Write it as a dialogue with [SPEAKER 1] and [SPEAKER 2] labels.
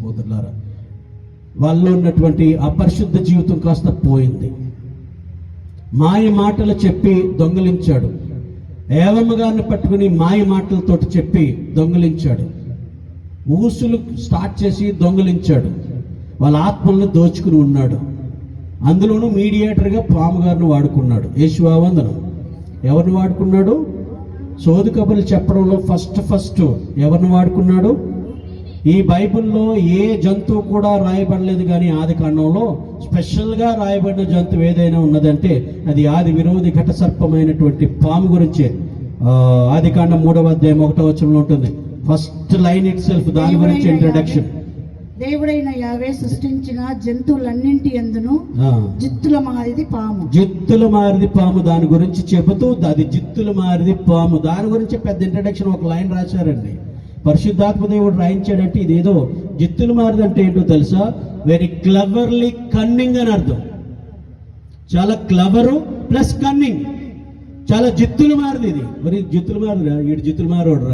[SPEAKER 1] సహోదరులారా, వాళ్ళలో ఉన్నటువంటి అపరిశుద్ధ జీవితం కాస్త పోయింది. మాయ మాటలు చెప్పి దొంగలించాడు. ఏవమ్మ గారిని పట్టుకుని మాయ మాటలతోటి చెప్పి దొంగలించాడు. ఊసులు స్టార్ట్ చేసి దొంగలించాడు. వాళ్ళ ఆత్మలను దోచుకుని ఉన్నాడు. అందులోనూ మీడియేటర్గా పాము గారిని వాడుకున్నాడు. యేసువందనం. ఎవరిని వాడుకున్నాడు? సోదు కబుర్లు చెప్పడంలో ఫస్ట్ ఎవరిని వాడుకున్నాడు? ఈ బైబిల్లో ఏ జంతువు కూడా రాయబడలేదు, కానీ ఆది కాండంలో స్పెషల్గా రాయబడిన జంతువు ఏదైనా ఉన్నదంటే అది ఆది విరోధి ఘట సర్పమైనటువంటి పాము గురించే. ఆది కాండం 3వ అధ్యాయం 1వ వచనంలో ఉంటుంది. ఫస్ట్ లైన్ ఇట్ సెల్ఫ్ దాని గురించి ఇంట్రడక్షన్.
[SPEAKER 2] దేవుడైన యావే సృష్టించిన జంతువులన్నింటి యందును జిత్తుల మారిది పాము.
[SPEAKER 1] జిత్తుల మారిది పాము దాని గురించి చెబుతూ అది జిత్తుల మారిది పాము దాని గురించి పెద్ద ఇంట్రడక్షన్ ఒక లైన్ రాశారండి. పరిశుద్ధాత్మ దేవుడు రాయించాడంటే ఇదేదో జిత్తులు మారిదంటే ఏంటో తెలుసా? వెరీ క్లవర్లీ కన్నింగ్ అని అర్థం. చాలా క్లవరు ప్లస్ కన్నింగ్, చాలా జిత్తులు మారిది ఇది. మరి జిత్తులు మారిదా? వీడు జిత్తులు మారోడు.